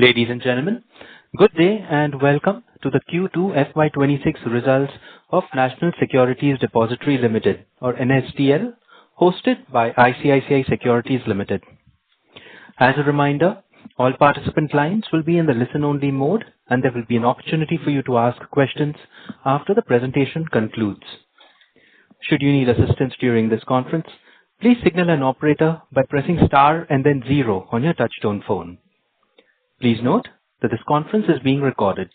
Ladies and gentlemen, good day and welcome to the Q2 FY26 results of National Securities Depository Limited, or NSDL, hosted by ICICI Securities Limited. As a reminder, all participant lines will be in the listen-only mode, and there will be an opportunity for you to ask questions after the presentation concludes. Should you need assistance during this conference, please signal an operator by pressing star and then 0 on your touchtone phone. Please note that this conference is being recorded.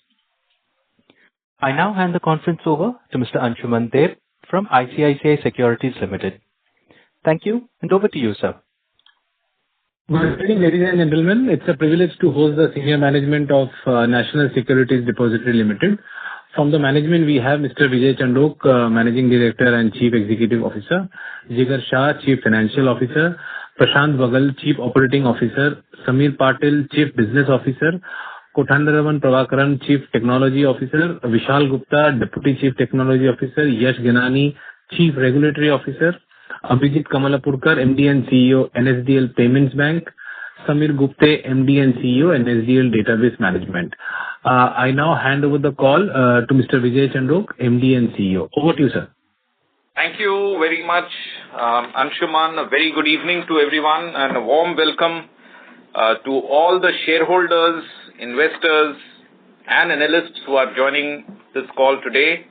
I now hand the conference over to Mr. Anshuman Deb from ICICI Securities Limited. Thank you, and over to you, sir. Good evening, ladies and gentlemen. It's a privilege to host the senior management of National Securities Depository Limited. From the management, we have Mr. Vijay Chandok, Managing Director and Chief Executive Officer, Jigar Shah, Chief Financial Officer, Prashant Bagal, Chief Operating Officer, Samir Patil, Chief Business Officer, Kothandaraman Prabhakaran, Chief Technology Officer, Vishal Gupta, Deputy Chief Technology Officer, Yash Ganani, Chief Regulatory Officer, Abhijit Kamalapurkar, MD and CEO, NSDL Payments Bank, Samir Gupte, MD and CEO, NSDL Database Management. I now hand over the call to Mr. Vijay Chandok, MD and CEO. Over to you, sir. Thank you very much, Anshuman. A very good evening to everyone and a warm welcome to all the shareholders, investors and analysts who are joining this call today.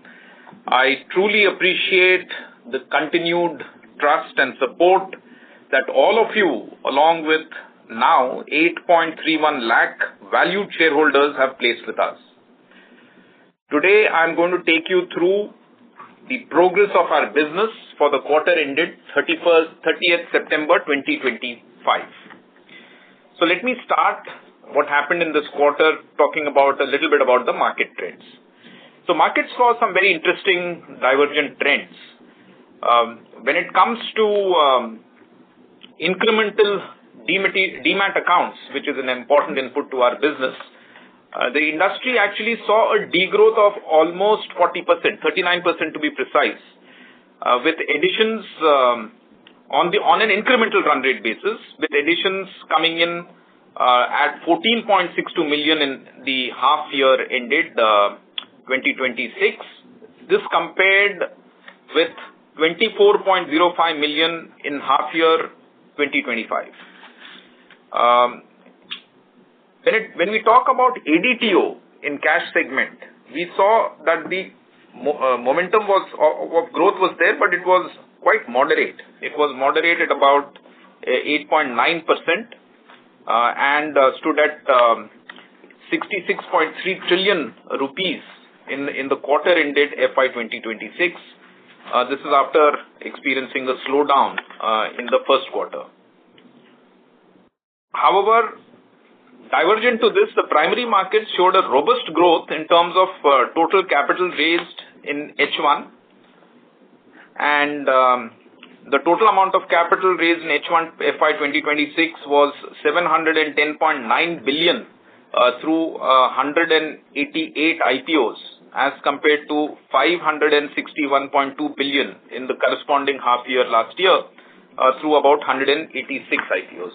I truly appreciate the continued trust and support that all of you, along with now 8.31 lakh valued shareholders, have placed with us. Today I am going to take you through the progress of our business for the quarter ended 30th September 2025. So let me start what happened in this quarter talking about a little bit about the market trends. So markets saw some very interesting divergent trends. When it comes to incremental demat accounts, which is an important input to our business, the industry actually saw a degrowth of almost 40%, 39% to be precise, with additions on an incremental run rate basis, with additions coming in at 14.62 million in the half year ended 2026. This compared with 24.05 million in half year 2025 When we talk about ADTO in cash segment, we saw that the momentum of growth was there, but it was quite moderate. It was moderate at about 8.9% and stood at 66.3 trillion rupees in the quarter ended FY 2026. This is after experiencing a slowdown in the first quarter. However, divergent to this, the primary markets showed a robust growth in terms of total capital raised in H1, and the total amount of capital raised in H1 FY 2026 was 710.9 billion through 188 IPOs as compared to 561.2 billion in the corresponding half year last year through about 186 IPOs.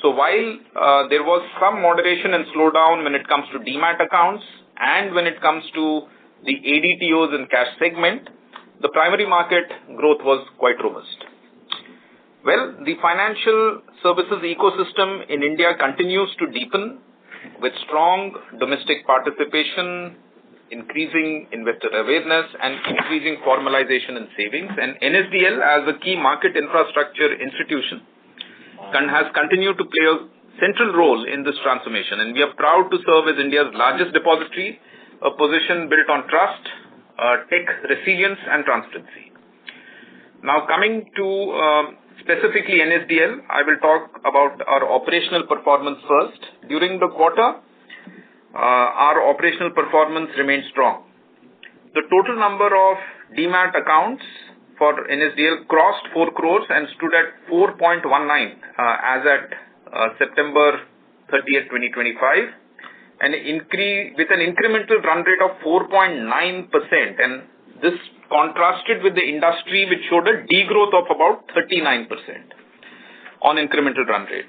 So while there was some moderation and slowdown when it comes to demat accounts and when it comes to the ADTOs and cash segment, the primary market growth was quite robust. Well, the financial services ecosystem in India continues to deepen with strong domestic participation, increasing investor awareness and increasing formalization in savings, and NSDL as a key market infrastructure institution has continued to play a central role in this transformation, and we are proud to serve as India's largest depository, a position built on trust, tech resilience and transparency. Now coming to specifically NSDL, I will talk about our operational performance first. During the quarter, our operational performance remained strong. The total number of demat accounts for NSDL crossed 4 crores and stood at 4.19 as at September 30th, 2025, and with an incremental run rate of 4.9%, and this contrasted with the industry which showed a degrowth of about 39% on incremental run rate.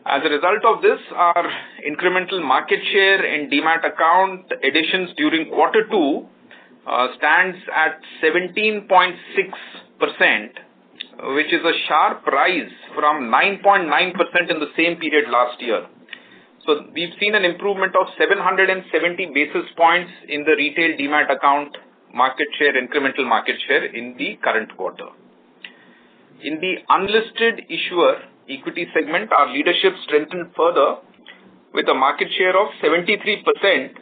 As a result of this, our incremental market share in Demat account additions during quarter 2 stands at 17.6%, which is a sharp rise from 9.9% in the same period last year. So we've seen an improvement of 770 basis points in the retail Demat account market share, incremental market share in the current quarter. In the unlisted issuer equity segment, our leadership strengthened further with a market share of 73%,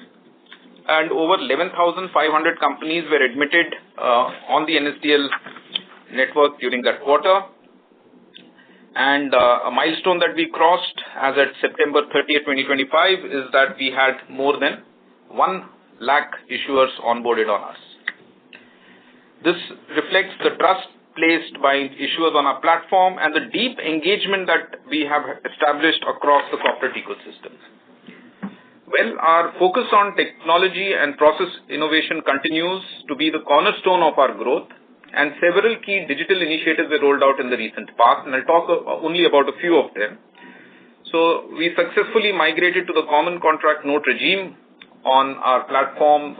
and over 11,500 companies were admitted on the NSDL network during that quarter. And a milestone that we crossed as at September 30th, 2025 is that we had more than 1 lakh issuers onboarded on us. This reflects the trust placed by issuers on our platform and the deep engagement that we have established across the corporate ecosystem. Well, our focus on technology and process innovation continues to be the cornerstone of our growth, and several key digital initiatives were rolled out in the recent past, and I'll talk only about a few of them. So we successfully migrated to the common contract note regime on our platform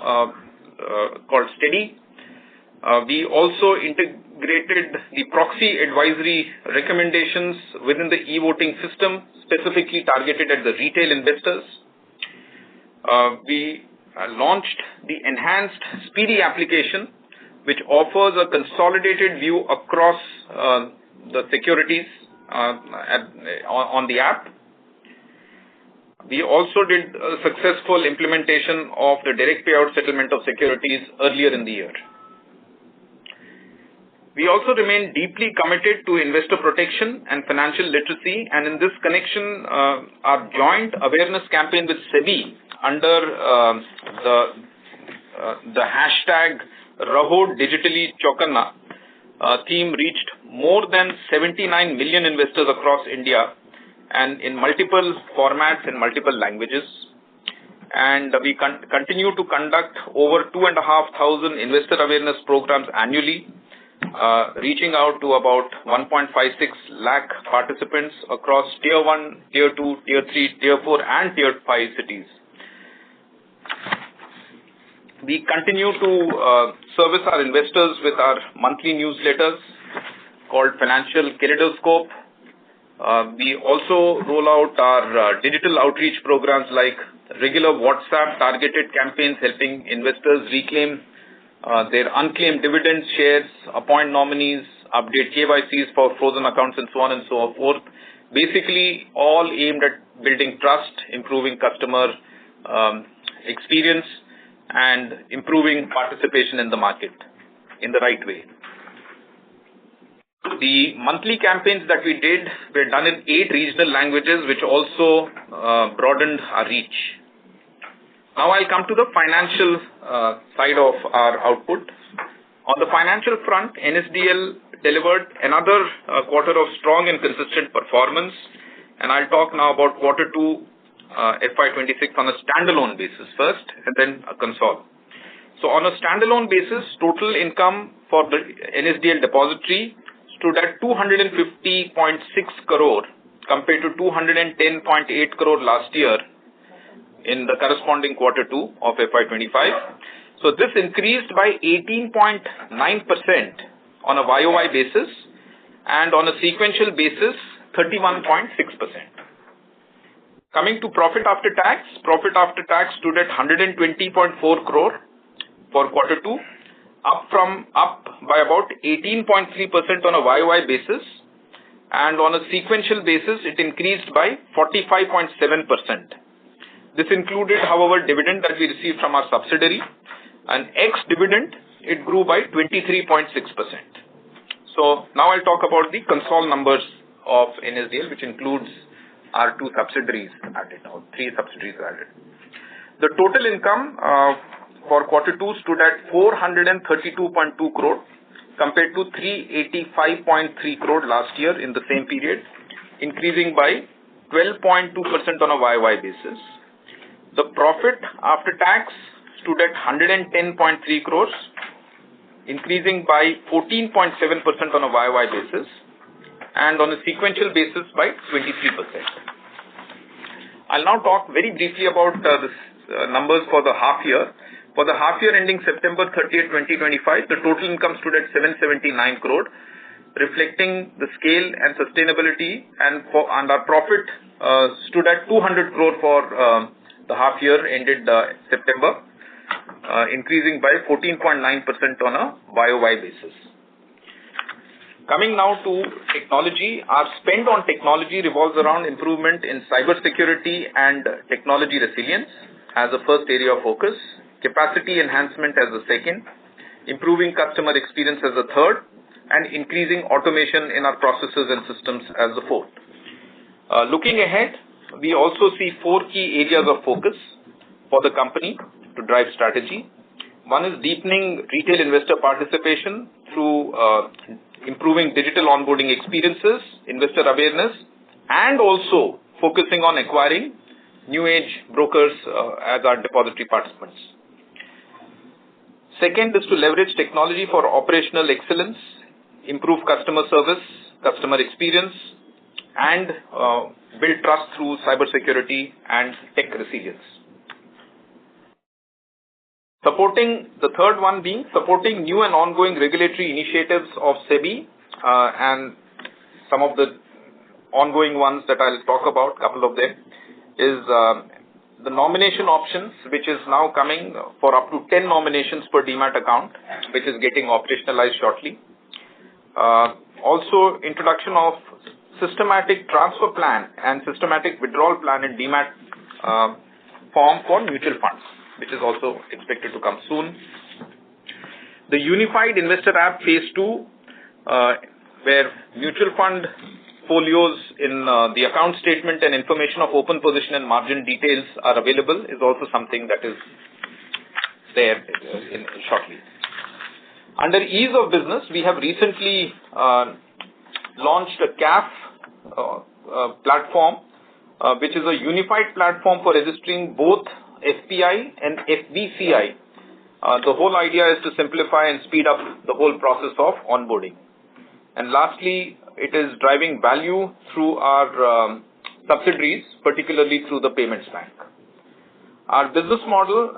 called Steady. We also integrated the proxy advisory recommendations within the e-voting system, specifically targeted at the retail investors. We launched the enhanced Speedy application, which offers a consolidated view across the securities on the app. We also did a successful implementation of the direct payout settlement of securities earlier in the year. We also remain deeply committed to investor protection and financial literacy, and in this connection, our joint awareness campaign with SEBI under the hashtag Raho Digitally Chaukanna theme reached more than 79 million investors across India and in multiple formats in multiple languages. And we continue to conduct over 2,500 investor awareness programs annually, reaching out to about 1.56 lakh participants across Tier 1, Tier 2, Tier 3, Tier 4 and Tier 5 cities. We continue to service our investors with our monthly newsletters called Financial Kaleidoscope. We also roll out our digital outreach programs like regular WhatsApp targeted campaigns helping investors reclaim their unclaimed dividend shares, appoint nominees, update KYCs for frozen accounts and so on and so forth. Basically all aimed at building trust, improving customer experience and improving participation in the market in the right way. The monthly campaigns that we did were done in 8 regional languages, which also broadened our reach. Now I'll come to the financial side of our output. On the financial front, NSDL delivered another quarter of strong and consistent performance, and I'll talk now about quarter 2 FY26 on a standalone basis first and then a consol. So on a standalone basis, total income for the NSDL Depository stood at 250.6 crore compared to 210.8 crore last year in the corresponding quarter 2 of FY25. So this increased by 18.9% on a YOY basis and on a sequential basis 31.6%. Coming to profit after tax stood at 120.4 crore for quarter 2, up by about 18.3% on a YOY basis, and on a sequential basis it increased by 45.7%. This included, however, dividend that we received from our subsidiary, and ex-dividend it grew by 23.6%. So now I'll talk about the consol numbers of NSDL, which includes our 2 subsidiaries added, or 3 subsidiaries added. The total income for quarter 2 stood at 432.2 crore compared to 385.3 crore last year in the same period, increasing by 12.2% on a YOY basis. The profit after tax stood at 110.3 crores, increasing by 14.7% on a YOY basis and on a sequential basis by 23%. I'll now talk very briefly about the numbers for the half year. For the half year ending September 30th, 2025, the total income stood at 779 crore, reflecting the scale and sustainability, and our profit stood at 200 crore for the half year ended September, increasing by 14.9% on a YOY basis. Coming now to technology, our spend on technology revolves around improvement in cybersecurity and technology resilience as a first area of focus, capacity enhancement as the second, improving customer experience as the third, and increasing automation in our processes and systems as the fourth. Looking ahead, we also see four key areas of focus for the company to drive strategy. One is deepening retail investor participation through improving digital onboarding experiences, investor awareness, and also focusing on acquiring new age brokers as our depository participants. Second is to leverage technology for operational excellence, improve customer service, customer experience, and build trust through cybersecurity and tech resilience. The third one being supporting new and ongoing regulatory initiatives of SEBI, and some of the ongoing ones that I'll talk about, couple of them, is the nomination options, which is now coming for up to 10 nominations per demat account, which is getting operationalized shortly. Also, introduction of systematic transfer plan and systematic withdrawal plan in demat form for mutual funds, which is also expected to come soon. The Unified Investor App Phase 2, where mutual fund folios in the account statement and information of open position and margin details are available, is also something that is there shortly. Under ease of business, we have recently launched a CAF platform, which is a unified platform for registering both FPI and FVCI. The whole idea is to simplify and speed up the whole process of onboarding. And lastly, it is driving value through our subsidiaries, particularly through the payments bank. Our business model,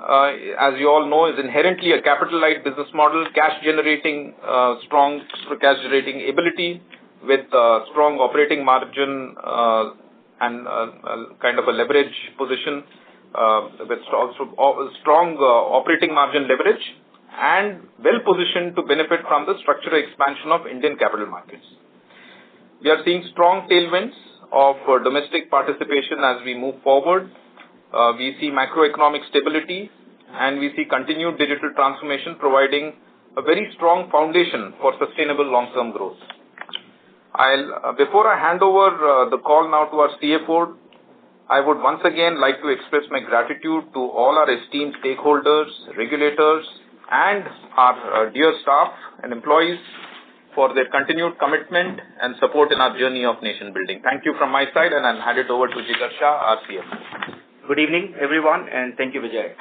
as you all know, is inherently a capital-light business model, strong cash generating ability with strong operating margin and kind of a leverage position, with also strong operating margin leverage, and well positioned to benefit from the structural expansion of Indian capital markets. We are seeing strong tailwinds of domestic participation as we move forward. We see macroeconomic stability, and we see continued digital transformation providing a very strong foundation for sustainable long-term growth. Before I hand over the call now to our CFO, I would once again like to express my gratitude to all our esteemed stakeholders, regulators, and our dear staff and employees for their continued commitment and support in our journey of nation building. Thank you from my side, and I'll hand it over to Jigar Shah, our CFO. Good evening, everyone, and thank you, Vijay.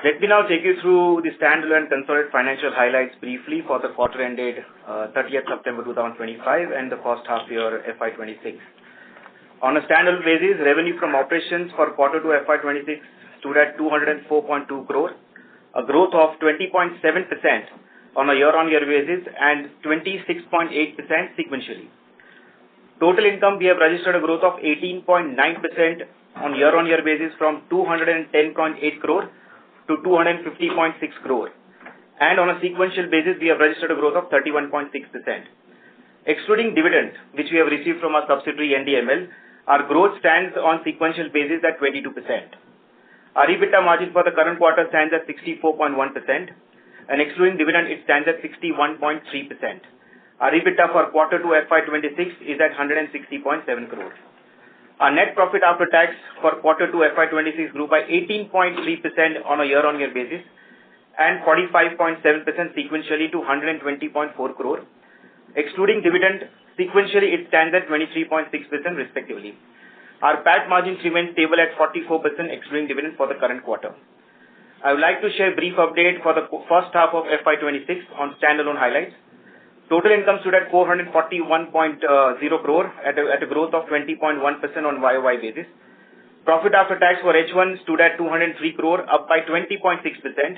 Let me now take you through the standalone consolidated financial highlights briefly for the quarter ended 30th September 2025 and the first half year FY26. On a standalone basis, revenue from operations for quarter 2 FY26 stood at 204.2 crore, a growth of 20.7% on a year-on-year basis and 26.8% sequentially. Total income, we have registered a growth of 18.9% on year-on-year basis from 210.8 crore to 250.6 crore. And on a sequential basis, we have registered a growth of 31.6%. Excluding dividend, which we have received from our subsidiary NDML, our growth stands on sequential basis at 22%. Our EBITDA margin for the current quarter stands at 64.1%, and excluding dividend, it stands at 61.3%. Our EBITDA for quarter 2 FY26 is at 160.7 crore. Our net profit after tax for quarter 2 FY26 grew by 18.3% on a year-on-year basis and 45.7% sequentially to 120.4 crore. Excluding dividend, sequentially it stands at 23.6% respectively. Our PAT margins remain stable at 44% excluding dividend for the current quarter. I would like to share a brief update for the first half of FY26 on standalone highlights. Total income stood at 441.0 crore at a growth of 20.1% on YOY basis. Profit after tax for H1 stood at 203 crore, up by 20.6%.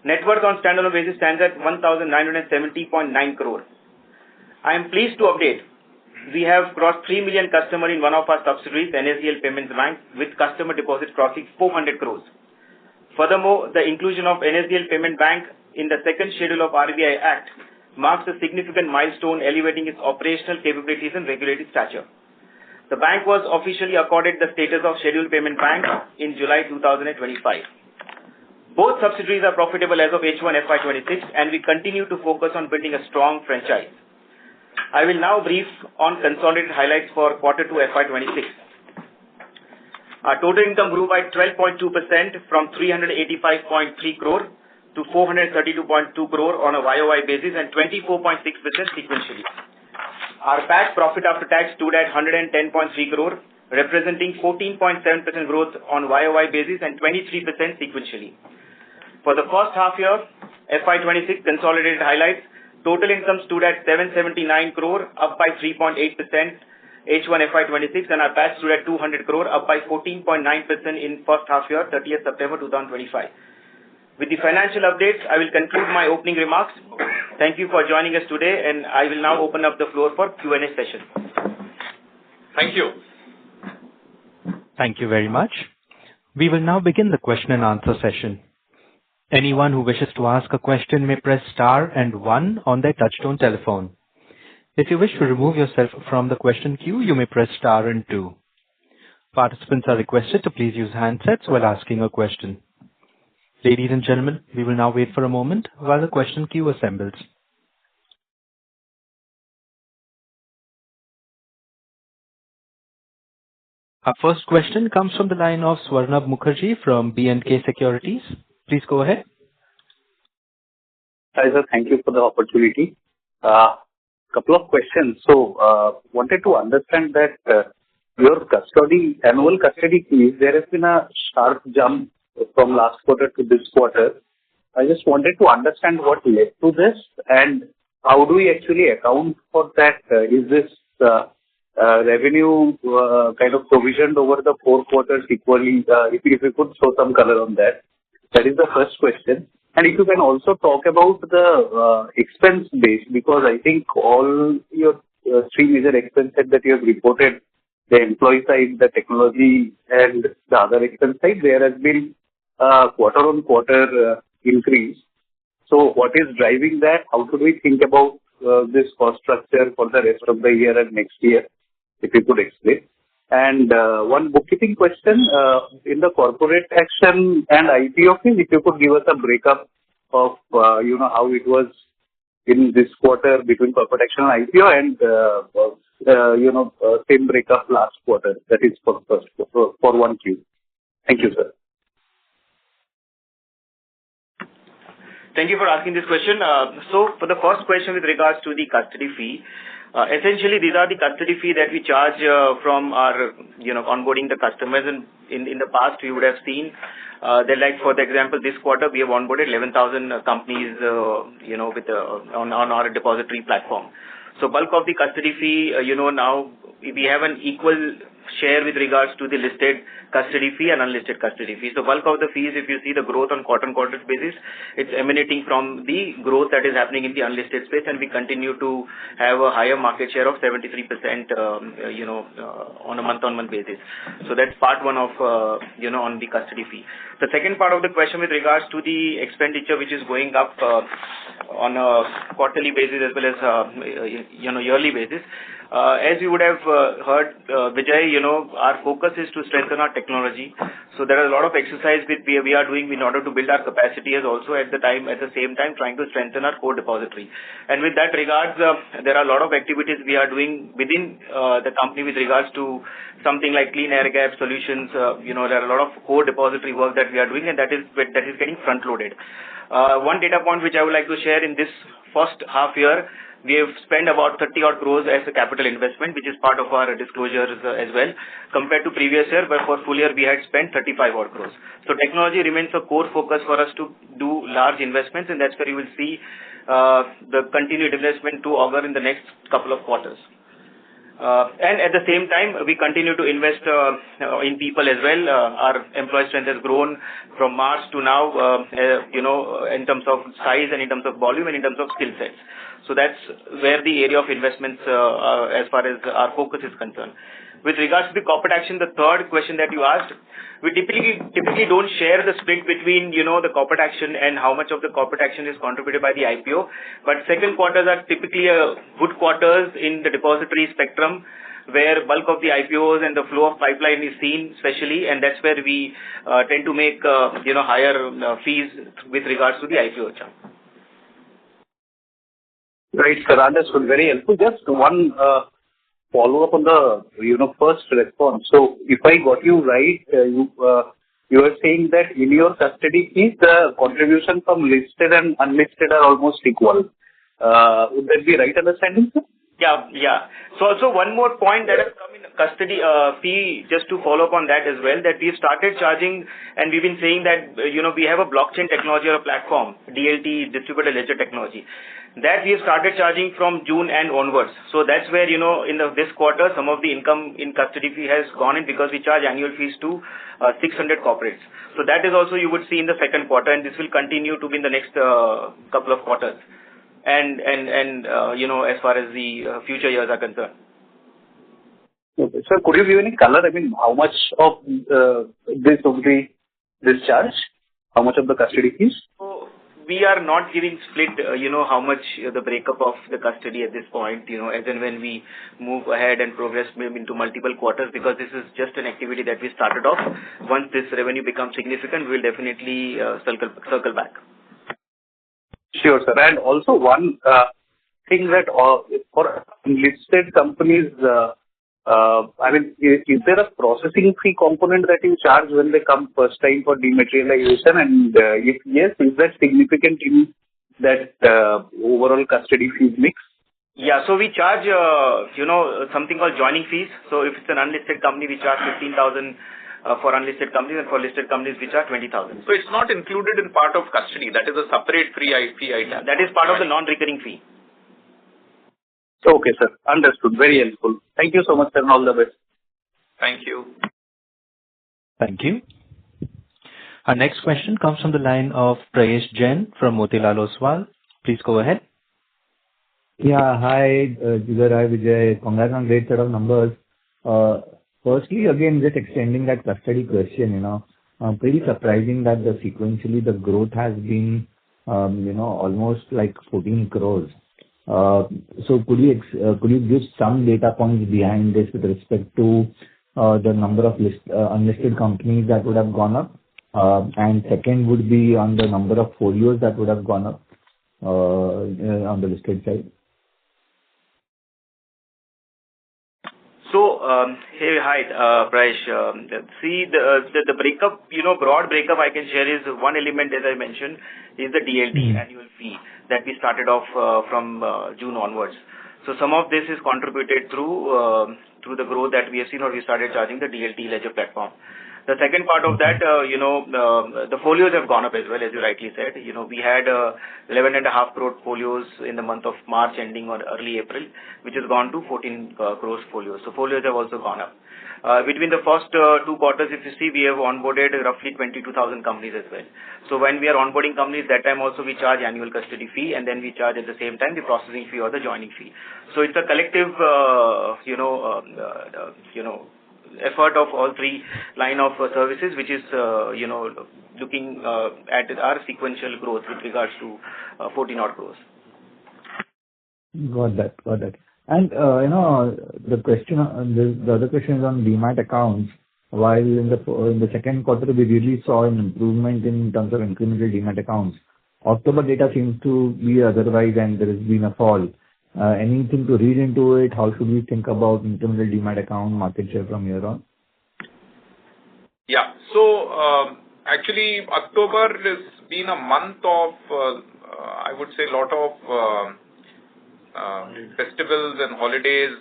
Net worth on standalone basis stands at 1,970.9 crore. I am pleased to update we have crossed 3 million customers in one of our subsidiaries, NSDL Payments Bank, with customer deposits crossing 400 crores. Furthermore, the inclusion of NSDL Payment Bank in the second schedule of RBI Act marks a significant milestone, elevating its operational capabilities and regulatory stature. The bank was officially accorded the status of Scheduled Payment Bank in July 2025. Both subsidiaries are profitable as of H1 FY26, and we continue to focus on building a strong franchise. I will now brief on consolidated highlights for Q2 FY26. Our total income grew by 12.2% from 385.3 crore to 432.2 crore on a YOY basis and 24.6% sequentially. Our PAT, profit after tax, stood at 110.3 crore, representing 14.7% growth on YOY basis and 23% sequentially. For the first half year, FY26 consolidated highlights, total income stood at 779 crore, up by 3.8%, H1 FY26, and our PAT stood at 200 crore, up by 14.9% in first half year, 30th September 2025. With the financial updates, I will conclude my opening remarks. Thank you for joining us today, and I will now open up the floor for Q&A session. Thank you. Thank you very much. We will now begin the question and answer session. Anyone who wishes to ask a question may press star and 1 on their touchtone telephone. If you wish to remove yourself from the question queue, you may press star and 2. Participants are requested to please use handsets while asking a question. Ladies and gentlemen, we will now wait for a moment while the question queue assembles. Our first question comes from the line of Swarnabh Mukherjee from B&K Securities. Please go ahead. Hi, sir. Thank you for the opportunity. Couple of questions. Wanted to understand that your annual custody fees, there has been a sharp jump from last quarter to this quarter. I just wanted to understand what led to this and how do we actually account for that? Is this revenue kind of provisioned over the 4 quarters equally? If you could throw some color on that. That is the first question. And if you can also talk about the expense base, because I think all your 3 major expenses that you have reported, the employee side, the technology, and the other expense side, there has been quarter-on-quarter increase. So what is driving that? How should we think about this cost structure for the rest of the year and next year? If you could explain. And one bookkeeping question, in the corporate action and IPO fees, if you could give us a breakup of, how it was in this quarter between corporate action and IPO and, same breakup last quarter, that is for 1Q. Thank you, sir. Thank you for asking this question. So for the first question with regards to the custody fee, essentially these are the custody fee that we charge from our, onboarding the customers. And in the past, we would have seen that, like for the example, this quarter we have onboarded 11,000 companies, on our depository platform. So bulk of the custody fee, now we have an equal share with regards to the listed custody fee and unlisted custody fee. So bulk of the fees, if you see the growth on quarter-on-quarter basis, it's emanating from the growth that is happening in the unlisted space, and we continue to have a higher market share of 73%, on a month-on-month basis. So that's part one of, on the custody fee. The second part of the question with regards to the expenditure, which is going up on a quarterly basis as well as, yearly basis. As you would have heard, Vijay, our focus is to strengthen our technology. So there are a lot of exercise we are doing in order to build our capacity, as also at the same time trying to strengthen our core depository. And with that regards, there are a lot of activities we are doing within the company with regards to something like clean air gap solutions. There are a lot of core depository work that we are doing, and that is getting front loaded. One data point which I would like to share in this first half year, we have spent about 30 odd crores as a capital investment, which is part of our disclosures as well, compared to previous year, where for full year we had spent 35 odd crores. So technology remains a core focus for us to do large investments, and that's where you will see the continued investment to augur in the next couple of quarters. And at the same time, we continue to invest in people as well. Our employee strength has grown from March to now, in terms of size and in terms of volume and in terms of skill sets. So that's where the area of investments as far as our focus is concerned. With regards to the corporate action, the third question that you asked, we typically don't share the split between, the corporate action and how much of the corporate action is contributed by the IPO. But second quarters are typically good quarters in the depository spectrum, where bulk of the IPOs and the flow of pipeline is seen especially, and that's where we tend to make, higher fees with regards to the IPO chunk. Right, sir. Understood. Very helpful. Just one follow up on the first response. So if I got you right, you are saying that in your custody fees, the contribution from listed and unlisted are almost equal. Would that be right understanding, sir? Yeah. So also one more point that has come in custody fee, just to follow up on that as well, that we've started charging, and we've been saying that, we have a blockchain technology or a platform, DLT, distributed ledger technology, that we have started charging from June and onwards. So that's where, in this quarter, some of the income in custody fee has gone in because we charge annual fees to 600 corporates. So that is also you would see in the second quarter, and this will continue to be in the next couple of quarters. And as far as the future years are concerned. Okay. Sir, could you give any color? I mean, how much of this would be discharged? How much of the custody fees? So we are not giving split, how much the breakup of the custody at this point, as and when we move ahead and progress maybe into multiple quarters, because this is just an activity that we started off. Once this revenue becomes significant, we'll definitely circle back. Sure, sir. And also one thing that for listed companies, is there a processing fee component that you charge when they come first time for dematerialization? And if yes, is that significant in that overall custody fees mix? Yeah, so we charge, something called joining fees. So if it's an unlisted company, we charge 15,000 for unlisted companies, and for listed companies, we charge 20,000. So it's not included in part of custody. That is a separate fee item. Yeah, that is part of the non-recurring fee. Okay, sir. Understood. Very helpful. Thank you so much, sir, and all the best. Thank you. Thank you. Our next question comes from the line of Prayesh Jain from Motilal Oswal. Please go ahead. Yeah, hi, Jigar, hi, Vijay. Congrats on great set of numbers. Firstly, again, just extending that custody question, pretty surprising that sequentially the growth has been, almost like 14 crores. So could you give some data points behind this with respect to the number of unlisted companies that would have gone up? And second would be on the number of folios that would have gone up on the listed side. So, hey, hi, Prayesh. See, the breakup, broad breakup I can share is one element, as I mentioned, is the DLT annual fee that we started off from June onwards. So some of this is contributed through the growth that we have seen, or we started charging the DLT ledger platform. The second part of that, the folios have gone up as well, as you rightly said. We had 11.5 crore folios in the month of March ending on early April, which has gone to 14 crores folios. So folios have also gone up. Between the first 2 quarters, if you see, we have onboarded roughly 22,000 companies as well. So when we are onboarding companies, that time also we charge annual custody fee, and then we charge at the same time the processing fee or the joining fee. So it's a collective, effort of all three line of services, which is, looking at our sequential growth with regards to 14 odd crores. Got that. And, the other question is on demat accounts. While in the second quarter, we really saw an improvement in terms of incremental demat accounts. October data seems to be otherwise, and there has been a fall. Anything to read into it? How should we think about incremental demat account market share from here on? Yeah. So, actually, October has been a month of, I would say, lot of festivals and holidays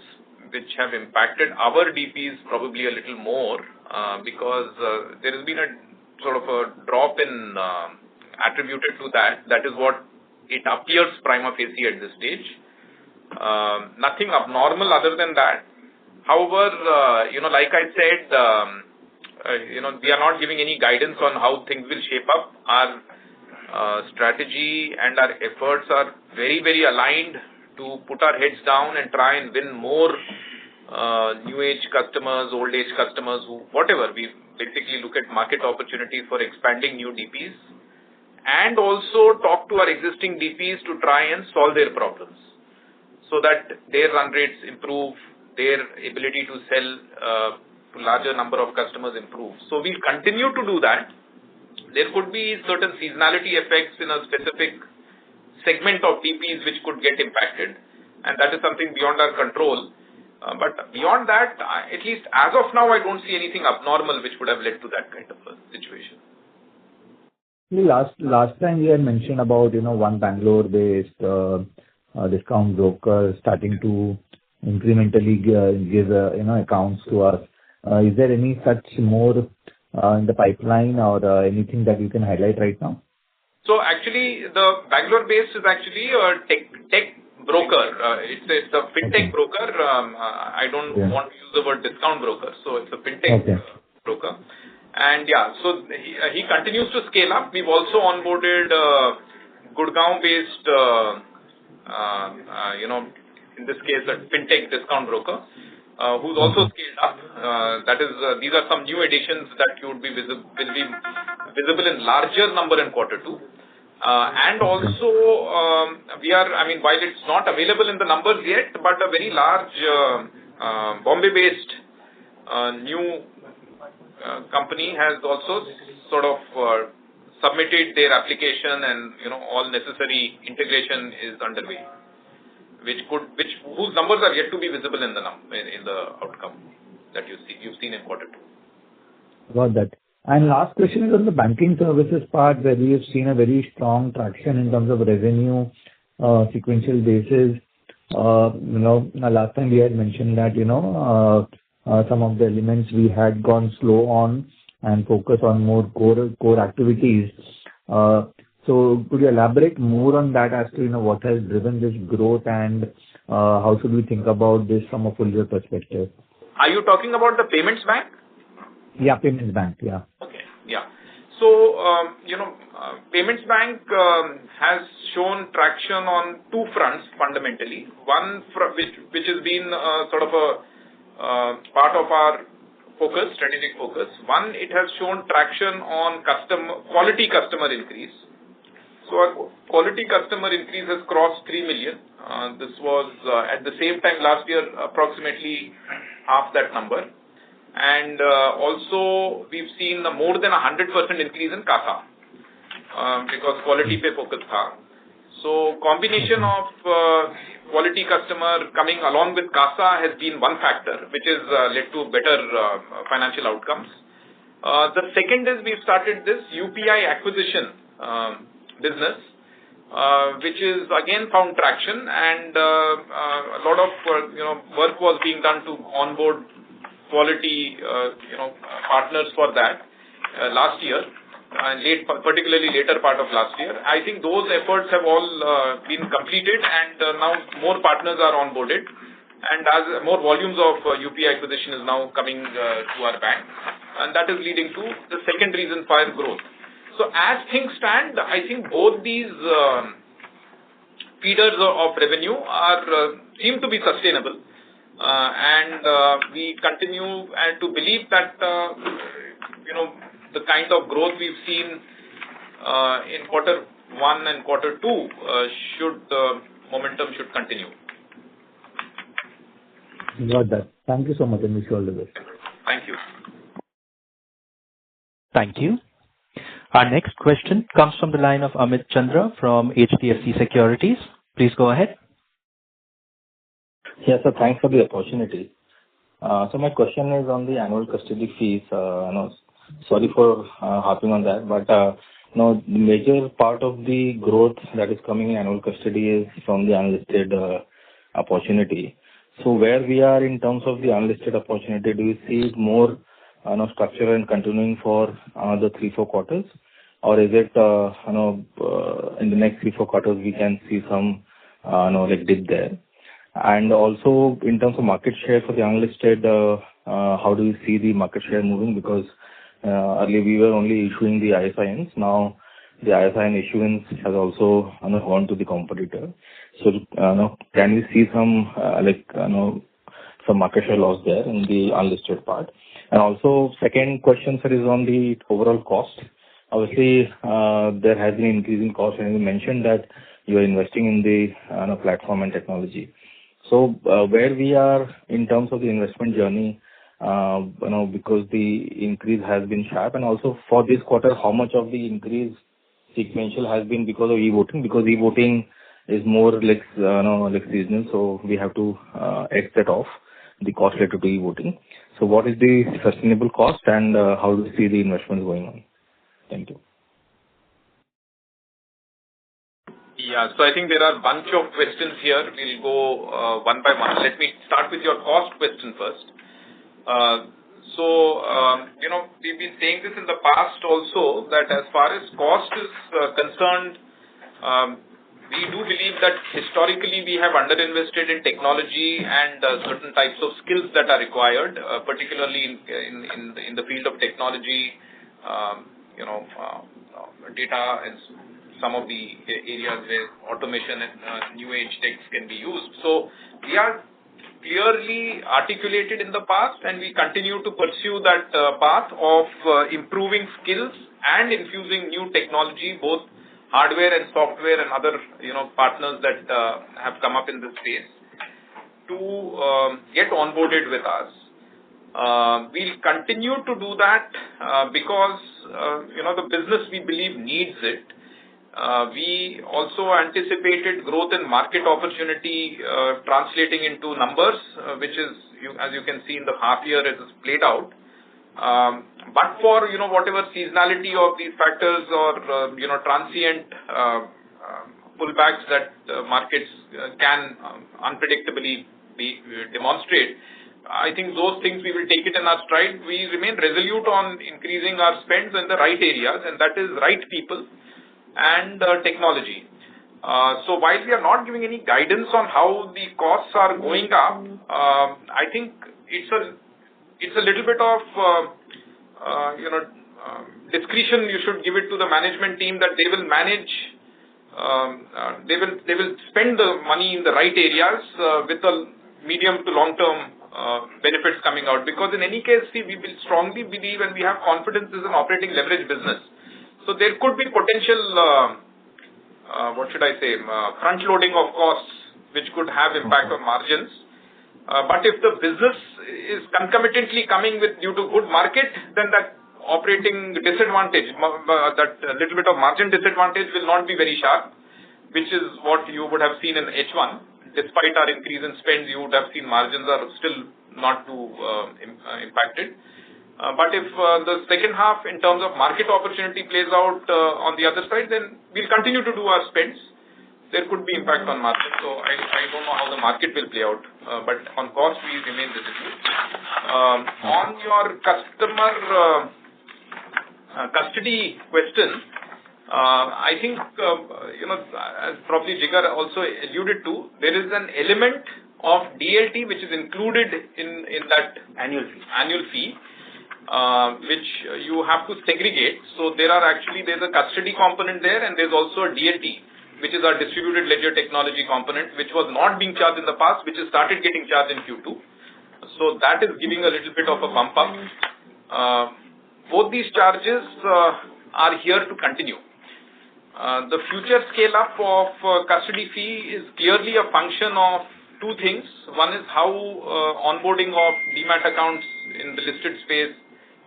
which have impacted our DPs probably a little more because there has been a sort of a drop in attributed to that. That is what it appears prima facie at this stage. Nothing abnormal other than that. However, like I said, we are not giving any guidance on how things will shape up. Our strategy and our efforts are very, very aligned to put our heads down and try and win more new age customers, old age customers, whatever. We basically look at market opportunities for expanding new DPs and also talk to our existing DPs to try and solve their problems so that their run rates improve, their ability to sell to larger number of customers improve. So we'll continue to do that. There could be certain seasonality effects in a specific segment of DPs which could get impacted, and that is something beyond our control. But beyond that, at least as of now, I don't see anything abnormal which would have led to that kind of a situation. Last time you had mentioned about, one Bangalore-based discount broker starting to incrementally give accounts to us. Is there any such more in the pipeline or anything that you can highlight right now? So actually, the Bangalore-based is actually a tech broker. It's a fintech broker. I don't want to use the word discount broker. So it's a fintech broker. And so he continues to scale up. We've also onboarded Gurgaon-based, in this case, a fintech discount broker, who's also scaled up. These are some new additions that will be visible in larger number in Q2. And also, while it's not available in the numbers yet, but a very large Bombay-based new company has also sort of submitted their application, and all necessary integration is underway, whose numbers are yet to be visible in the outcome that you've seen in Q2. Got that. And last question is on the banking services part, where we have seen a very strong traction in terms of revenue, sequential basis. Last time we had mentioned that, some of the elements we had gone slow on and focus on more core activities. So could you elaborate more on that as to, what has driven this growth and how should we think about this from a full year perspective? Are you talking about the payments bank? Yeah, payments bank, yeah. Okay, yeah. So, payments bank has shown traction on two fronts fundamentally. One which has been sort of a part of our strategic focus. One, it has shown traction on quality customer increase. So our quality customer increase has crossed 3 million. This was at the same time last year, approximately half that number. And also we've seen more than 100% increase in CASA because quality pe focus tha. So combination of quality customer coming along with CASA has been one factor which has led to better financial outcomes. The second is we've started this UPI acquisition business, which is again found traction, and a lot of work was being done to onboard quality partners for that last year, and particularly later part of last year. I think those efforts have all been completed, and now more partners are onboarded, and as more volumes of UPI acquisition is now coming to our bank, and that is leading to the second reason for growth. So as things stand, I think both these feeders of revenue seem to be sustainable, and we continue to believe that the kind of growth we've seen in Q1 and Q2 momentum should continue. Got that. Thank you so much, and wish you all the best. Thank you. Thank you. Our next question comes from the line of Amit Chandra from HDFC Securities. Please go ahead. Yes, sir. Thanks for the opportunity. So my question is on the annual custody fees. Sorry for harping on that, but the major part of the growth that is coming in annual custody is from the unlisted opportunity. So where we are in terms of the unlisted opportunity, do you see it more structural and continuing for another 3-4 quarters, or is it in the next 3-4 quarters we can see some dip there? And also in terms of market share for the unlisted, how do you see the market share moving? Because earlier we were only issuing the ISINs. Now the ISIN issuance has also gone to the competitor. So can we see some some market share loss there in the unlisted part? And also second question, sir, is on the overall cost. Obviously, there has been increasing cost, and you mentioned that you are investing in the platform and technology. So where we are in terms of the investment journey, because the increase has been sharp, and also for this quarter, how much of the increase sequential has been because of e-voting? Because e-voting is more like seasonal, so we have to exit off the cost related to e-voting. So what is the sustainable cost, and how do you see the investments going on? Thank you. Yeah, so I think there are a bunch of questions here. We'll go one by one. Let me start with your cost question first. We've been saying this in the past also, that as far as cost is concerned, we do believe that historically we have underinvested in technology and certain types of skills that are required, particularly in the field of technology, data and some of the areas where automation and new age techs can be used. So we are clearly articulated in the past, and we continue to pursue that path of improving skills and infusing new technology, both hardware and software and other partners that have come up in this space to get onboarded with us. We'll continue to do that because the business, we believe, needs it. We also anticipated growth in market opportunity translating into numbers, which is, as you can see in the half year, it has played out. But for whatever seasonality of these factors or transient pullbacks that markets can unpredictably demonstrate, I think those things we will take it in our stride. We remain resolute on increasing our spends in the right areas, and that is right people and technology. So while we are not giving any guidance on how the costs are going up, I think it's a little bit of discretion. You should give it to the management team that they will manage. They will spend the money in the right areas with a medium to long term benefits coming out. Because in any case, we will strongly believe and we have confidence this is an operating leverage business. So there could be potential, front loading of costs, which could have impact on margins. But if the business is concomitantly coming with due to good market, then that operating disadvantage, that little bit of margin disadvantage will not be very sharp, which is what you would have seen in H1. Despite our increase in spends, you would have seen margins are still not too impacted. But if the second half in terms of market opportunity plays out on the other side, then we'll continue to do our spends. There could be impact on market. So I don't know how the market will play out. But on cost, we remain resilient. On your customer custody question, I think, as probably Jigar also alluded to, there is an element of DLT which is included in that annual fee. Which you have to segregate. So there's a custody component there, and there's also a DLT, which is our distributed ledger technology component, which was not being charged in the past, which has started getting charged in Q2. So that is giving a little bit of a bump up. Both these charges are here to continue. The future scale up of custody fee is clearly a function of two things. One is how onboarding of demat accounts in the listed space,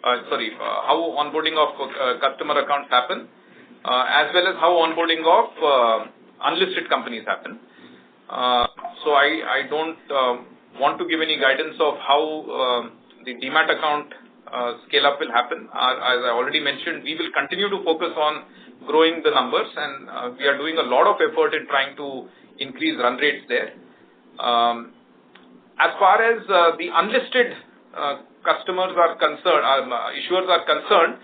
how onboarding of customer accounts happen, as well as how onboarding of unlisted companies happen. So I don't want to give any guidance of how the demat account scale up will happen. As I already mentioned, we will continue to focus on growing the numbers, and we are doing a lot of effort in trying to increase run rates there. As far as the unlisted customers are concerned, issuers are concerned,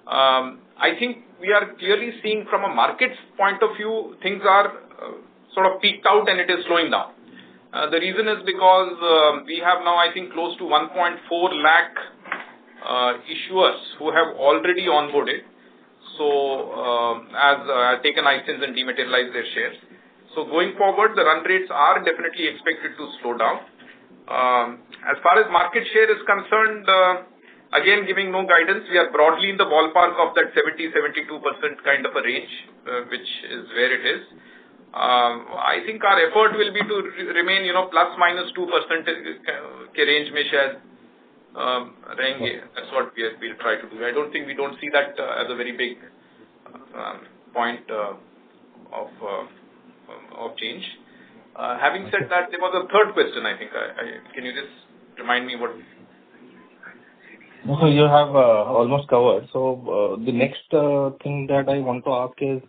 I think we are clearly seeing from a market's point of view, things are sort of peaked out and it is slowing down. The reason is because we have now, I think, close to 1.4 lakh issuers who have already onboarded. So, as taken license and dematerialized their shares. So, going forward, the run rates are definitely expected to slow down. As far as market share is concerned, again, giving no guidance, we are broadly in the ballpark of that 70-72% kind of a range, which is where it is. I think our effort will be to remain, plus minus 2% range mein shayad rahenge. That's what we'll try to do. I don't think we don't see that as a very big point of change. Having said that, there was a third question, I think. Can you just remind me what? So you have almost covered. So the next thing that I want to ask is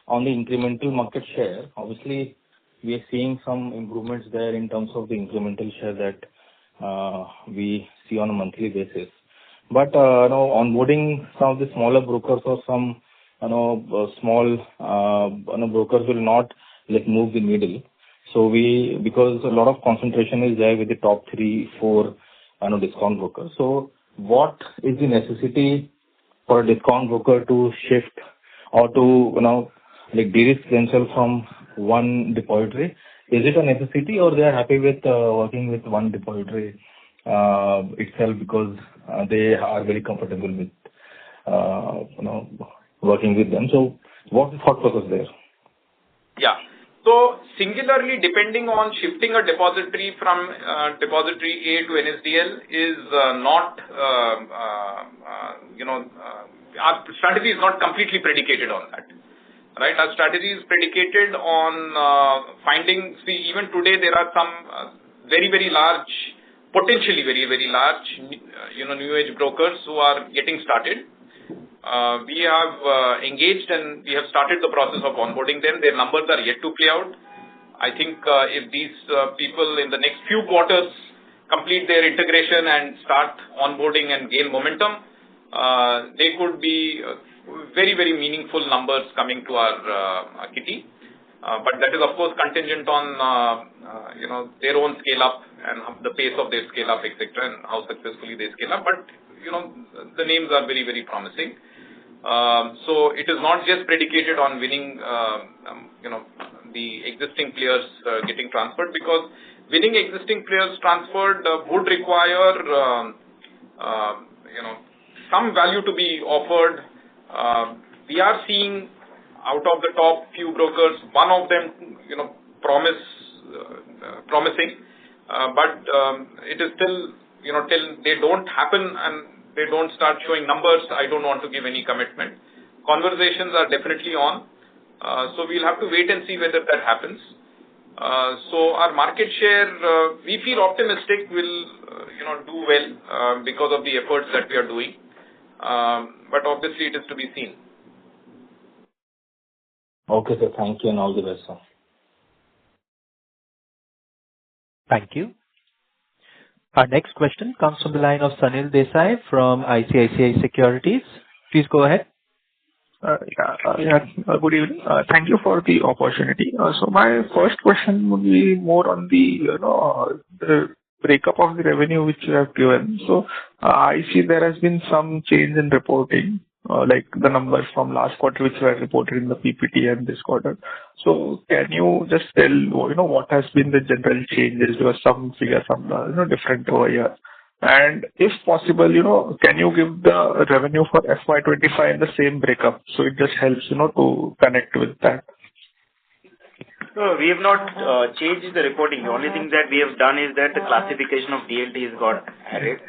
on the incremental market share. Obviously, we are seeing some improvements there in terms of the incremental share that we see on a monthly basis. But onboarding some of the smaller brokers or some small brokers will not move the needle. So because a lot of concentration is there with the top 3-4 discount brokers. So what is the necessity for a discount broker to shift or to de-risk themselves from one depository? Is it a necessity, or they are happy with working with one depository itself because they are very comfortable with working with them? So what's the thought process there? Yeah. So singularly, depending on shifting a depository from depository A to NSDL is not, our strategy is not completely predicated on that. Right? Our strategy is predicated on finding, even today there are some very, very large, potentially very, very large, new age brokers who are getting started. We have engaged and we have started the process of onboarding them. Their numbers are yet to play out. I think if these people in the next few quarters complete their integration and start onboarding and gain momentum, they could be very, very meaningful numbers coming to our kitty. But that is, of course, contingent on their own scale up and the pace of their scale up, etc., and how successfully they scale up. But the names are very, very promising. So it is not just predicated on winning, the existing players getting transferred, because winning existing players transferred would require, some value to be offered. We are seeing out of the top few brokers, one of them, promising, but it is still, till they don't happen and they don't start showing numbers, I don't want to give any commitment. Conversations are definitely on, so we'll have to wait and see whether that happens. So our market share, we feel optimistic will, do well because of the efforts that we are doing. But obviously it is to be seen. Okay, sir. Thank you and all the best, sir. Thank you. Our next question comes from the line of Sanil Desai from ICICI Securities. Please go ahead. Good evening. Thank you for the opportunity. So my first question would be more on the breakup of the revenue which you have given. So I see there has been some change in reporting, like the numbers from last quarter which were reported in the PPT and this quarter. So can you just tell what has been the general changes? There was some figures from different over here. And if possible, can you give the revenue for FY25 in the same breakup? So it just helps, to connect with that. No, we have not changed the reporting. The only thing that we have done is that the classification of DLT has got added.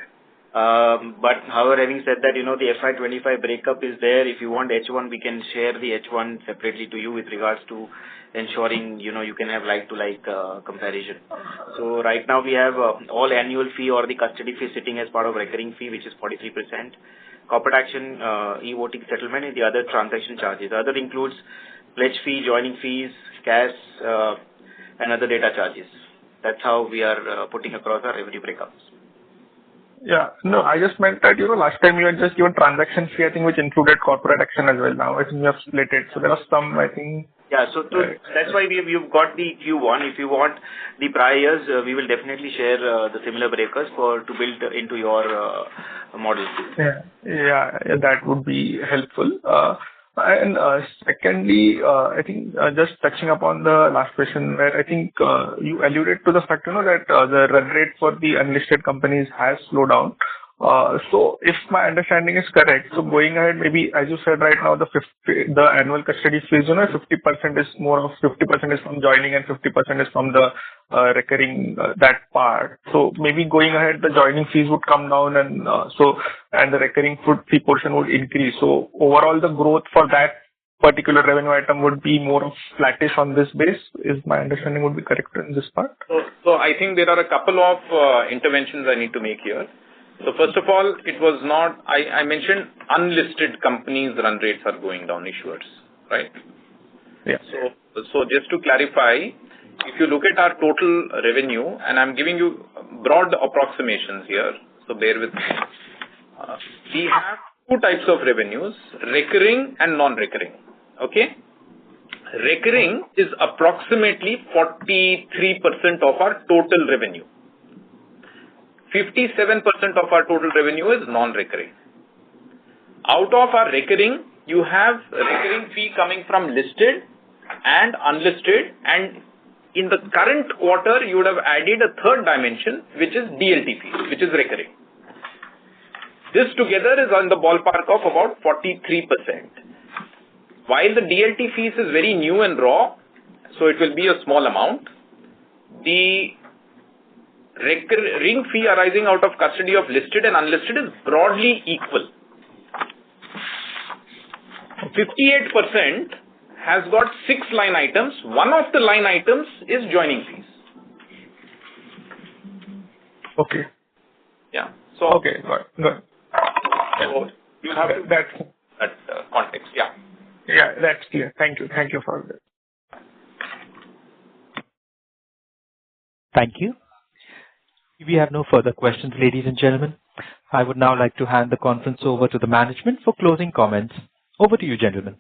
But however, having said that, the FY25 breakup is there. If you want H1, we can share the H1 separately to you with regards to ensuring, you can have like-to-like comparison. So right now we have all annual fee or the custody fee sitting as part of recurring fee, which is 43%. Corporate action, e-voting settlement, and the other transaction charges. The other includes pledge fee, joining fees, cash, and other data charges. That's how we are putting across our revenue breakups. Yeah. No, I just meant that, last time you had just given transaction fee, I think, which included corporate action as well. Now I think you have split it. So there was some, I think. Yeah. So that's why you've got the Q1. If you want the prior years, we will definitely share the similar breakers to build into your model. Yeah, that would be helpful. And secondly, I think just touching upon the last question, where I think you alluded to the fact, that the run rate for the unlisted companies has slowed down. So if my understanding is correct, so going ahead, maybe as you said right now, the annual custody fees, 50% is more of 50% is from joining and 50% is from the recurring that part. So maybe going ahead, the joining fees would come down and the recurring fee portion would increase. So overall, the growth for that particular revenue item would be more of flattish on this base. Is my understanding would be correct in this part? So I think there are a couple of interventions I need to make here. So first of all, it was not, I mentioned unlisted companies' run rates are going down, issuers, right? Yeah. So just to clarify, if you look at our total revenue, and I'm giving you broad approximations here, so bear with me. We have two types of revenues, recurring and non-recurring, okay? Recurring is approximately 43% of our total revenue. 57% of our total revenue is non-recurring. Out of our recurring, you have recurring fee coming from listed and unlisted, and in the current quarter, you would have added a third dimension, which is DLT fees, which is recurring. This together is on the ballpark of about 43%. While the DLT fees is very new and raw, so it will be a small amount, the recurring fee arising out of custody of listed and unlisted is broadly equal. 58% has got 6 line items. One of the line items is joining fees. Okay. Yeah. So okay, good. So you have to that context. Yeah. Yeah, that's clear. Thank you. Thank you for that. Thank you. We have no further questions, ladies and gentlemen. I would now like to hand the conference over to the management for closing comments. Over to you, gentlemen.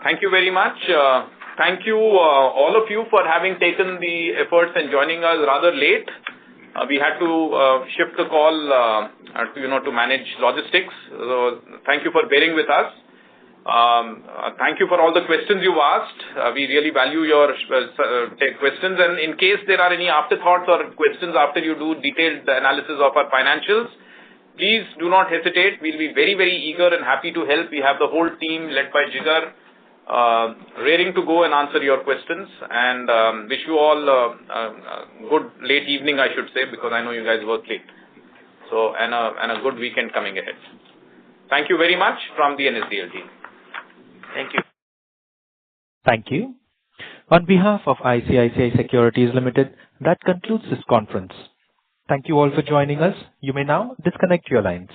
Thank you very much. Thank you, all of you, for having taken the efforts and joining us rather late. We had to shift the call, to manage logistics. So thank you for bearing with us. Thank you for all the questions you've asked. We really value your questions. And in case there are any afterthoughts or questions after you do detailed analysis of our financials, please do not hesitate. We'll be very, very eager and happy to help. We have the whole team led by Jigar, raring to go and answer your questions. And wish you all a good late evening, I should say, because I know you guys work late. So, and a good weekend coming ahead. Thank you very much from the NSDL team. Thank you. Thank you. On behalf of ICICI Securities Limited, that concludes this conference. Thank you all for joining us. You may now disconnect your lines.